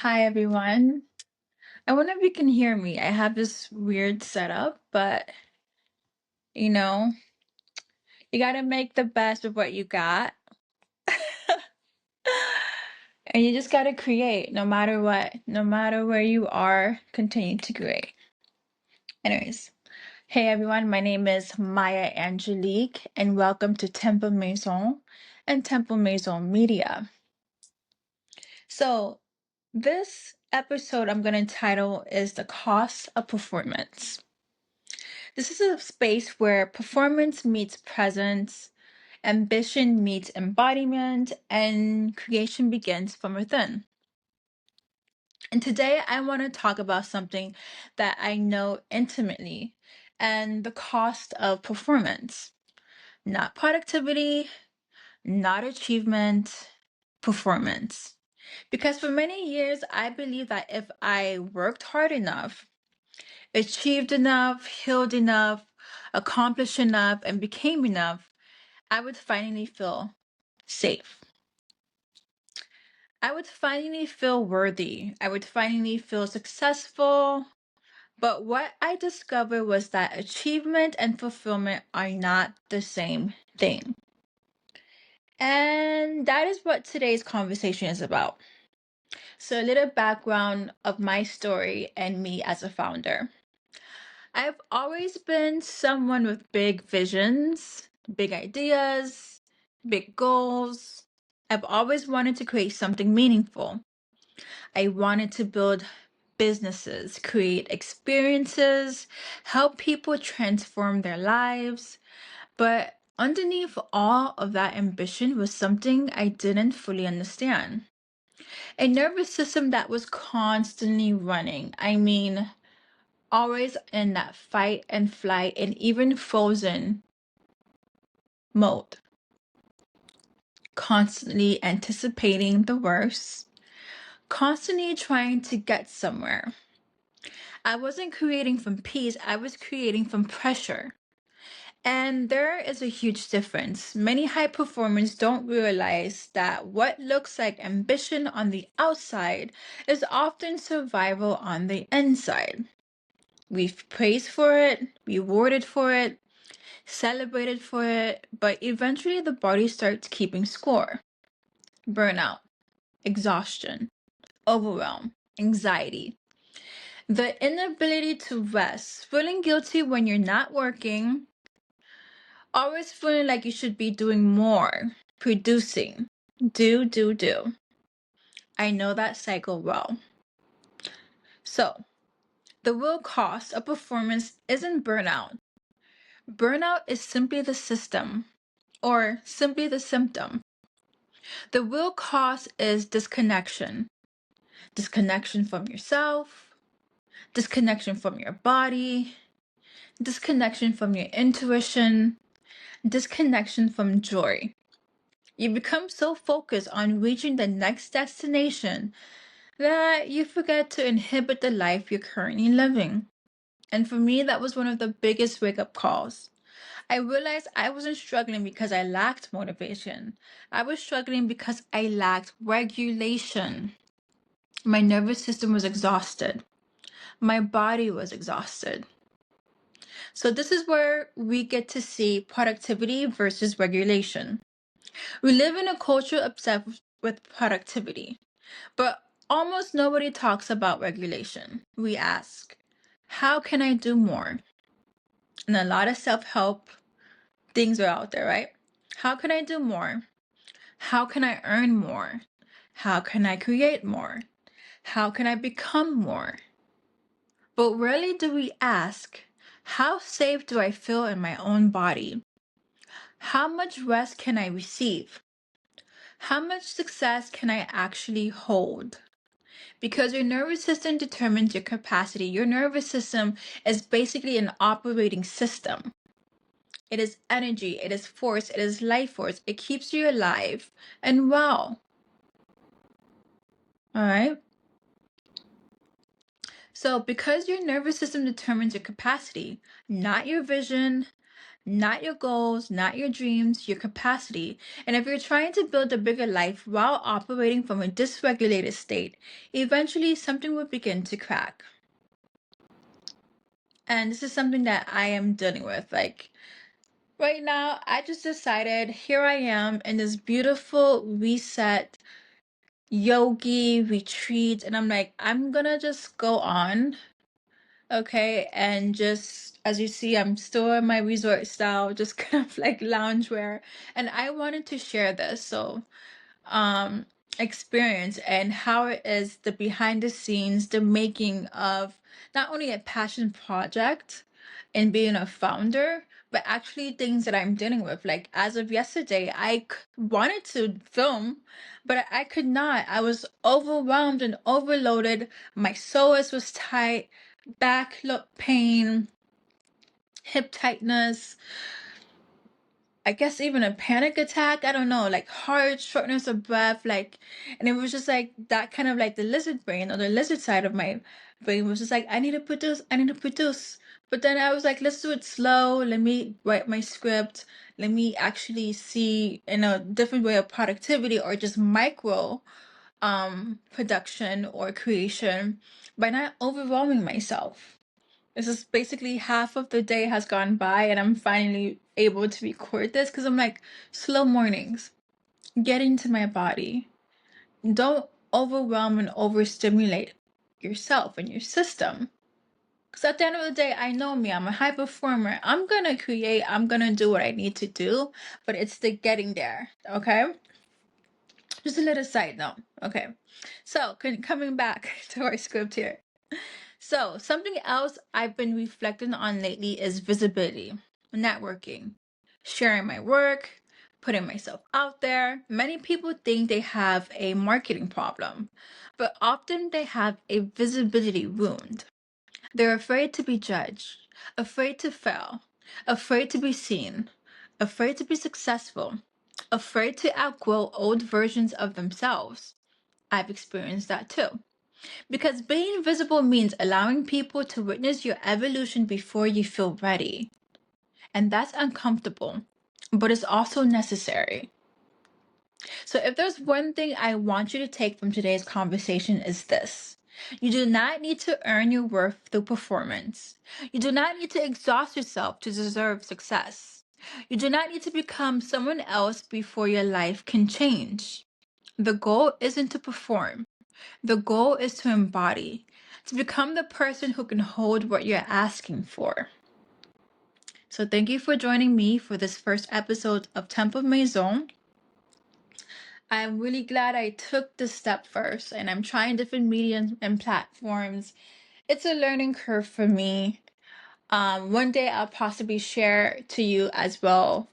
Hi everyone. I wonder if you can hear me. I have this weird setup, but you know, you got to make the best of what you got. And you just got to create no matter what, no matter where you are, continue to create. Anyways, hey everyone, my name is Maya Angelique, and welcome to Temple Maison and Temple Maison Media. So, this episode I'm going to title is The Cost of Performance. This is a space where performance meets presence, ambition meets embodiment, and creation begins from within. And today I want to talk about something that I know intimately and the cost of performance. Not productivity, not achievement, performance. Because for many years, I believed that if I worked hard enough, achieved enough, healed enough, accomplished enough, and became enough, I would finally feel safe. I would finally feel worthy. I would finally feel successful. But what I discovered was that achievement and fulfillment are not the same thing. And that is what today's conversation is about. So, a little background of my story and me as a founder. I've always been someone with big visions, big ideas, big goals. I've always wanted to create something meaningful. I wanted to build businesses, create experiences, help people transform their lives. But underneath all of that ambition was something I didn't fully understand. A nervous system that was constantly running. I mean, always in that fight and flight and even frozen mode, constantly anticipating the worst, constantly trying to get somewhere. I wasn't creating from peace, I was creating from pressure. And there is a huge difference. Many high performers don't realize that what looks like ambition on the outside is often survival on the inside. We've praised for it, rewarded for it, celebrated for it, but eventually the body starts keeping score. Burnout, exhaustion, overwhelm, anxiety, the inability to rest, feeling guilty when you're not working, always feeling like you should be doing more, producing, do. I know that cycle well. So, the real cost of performance isn't burnout. Burnout is simply the system, or simply the symptom. The real cause is disconnection. Disconnection from yourself, disconnection from your body, disconnection from your intuition, disconnection from joy. You become so focused on reaching the next destination that you forget to inhabit the life you're currently living. And for me, that was one of the biggest wake up calls. I realized I wasn't struggling because I lacked motivation. I was struggling because I lacked regulation. My nervous system was exhausted. My body was exhausted. So, this is where we get to see productivity versus regulation. We live in a culture obsessed with productivity, but almost nobody talks about regulation. We ask, how can I do more? And a lot of self help things are out there, right? How can I do more? How can I earn more? How can I create more? How can I become more? But rarely do we ask, how safe do I feel in my own body? How much rest can I receive? How much success can I actually hold? Because your nervous system determines your capacity. Your nervous system is basically an operating system. It is energy, it is force, it is life force. It keeps you alive and well. All right? So, because your nervous system determines your capacity, not your vision, not your goals, not your dreams, your capacity. And if you're trying to build a bigger life while operating from a dysregulated state, eventually something will begin to crack. And this is something that I am dealing with. Like right now, I just decided here I am in this beautiful reset yogi retreat, and I'm like, I'm gonna just go on, okay, and just as you see, I'm still in my resort style, just kind of like loungewear, and I wanted to share this. So um experience and how it is the behind the scenes, the making of not only a passion project and being a founder, but actually things that I'm dealing with. Like as of yesterday, wanted to film, but I could not. I was overwhelmed and overloaded. My psoas was tight, pain, hip tightness, I guess even a panic attack. I don't know, like hard shortness of breath, like, and it was just like that kind of like the lizard brain or the lizard side of my brain was just like, I need to produce, I need to produce. But then I was like, let's do it slow. Let me write my script. Let me actually see in a different way of productivity or just micro production or creation by not overwhelming myself. This is basically half of the day has gone by, and I'm finally able to record this because I'm like, slow mornings, get into my body. Don't overwhelm and overstimulate yourself and your system. Because at the end of the day, I know me, I'm a high performer. I'm going to create, I'm going to do what I need to do, but it's the getting there, okay? Just a little side note, okay? So, coming back to our script here. So, something else I've been reflecting on lately is visibility, networking, sharing my work, putting myself out there. Many people think they have a marketing problem, but often they have a visibility wound. They're afraid to be judged, afraid to fail, afraid to be seen, afraid to be successful, afraid to outgrow old versions of themselves. I've experienced that too. Because being visible means allowing people to witness your evolution before you feel ready. And that's uncomfortable, but it's also necessary. So if there's one thing I want you to take from today's conversation is this. You do not need to earn your worth through performance. You do not need to exhaust yourself to deserve success. You do not need to become someone else before your life can change. The goal isn't to perform. The goal is to embody, to become the person who can hold what you're asking for. So thank you for joining me for this first episode of Temple Maison. I'm really glad I took this step first, and I'm trying different mediums and platforms. It's a learning curve for me. One day I'll possibly share to you as well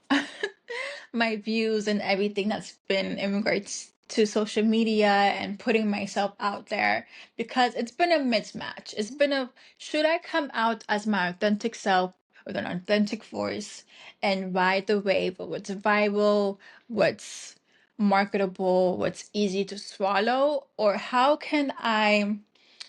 my views and everything that's been in regards to social media and putting myself out there, because it's been a mismatch. It's been a, should I come out as my authentic self with an authentic voice and ride the wave of what's viral, what's marketable, what's easy to swallow, or how can I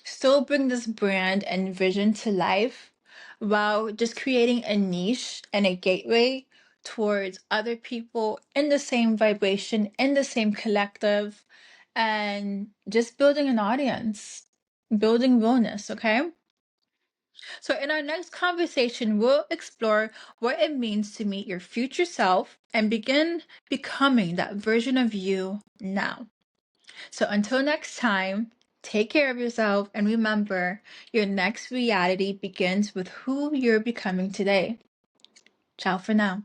still bring this brand and vision to life while just creating a niche and a gateway towards other people in the same vibration, in the same collective, and just building an audience, building realness, okay? So, in our next conversation, we'll explore what it means to meet your future self and begin becoming that version of you now. So until next time, take care of yourself and remember your next reality begins with who you're becoming today. Ciao for now.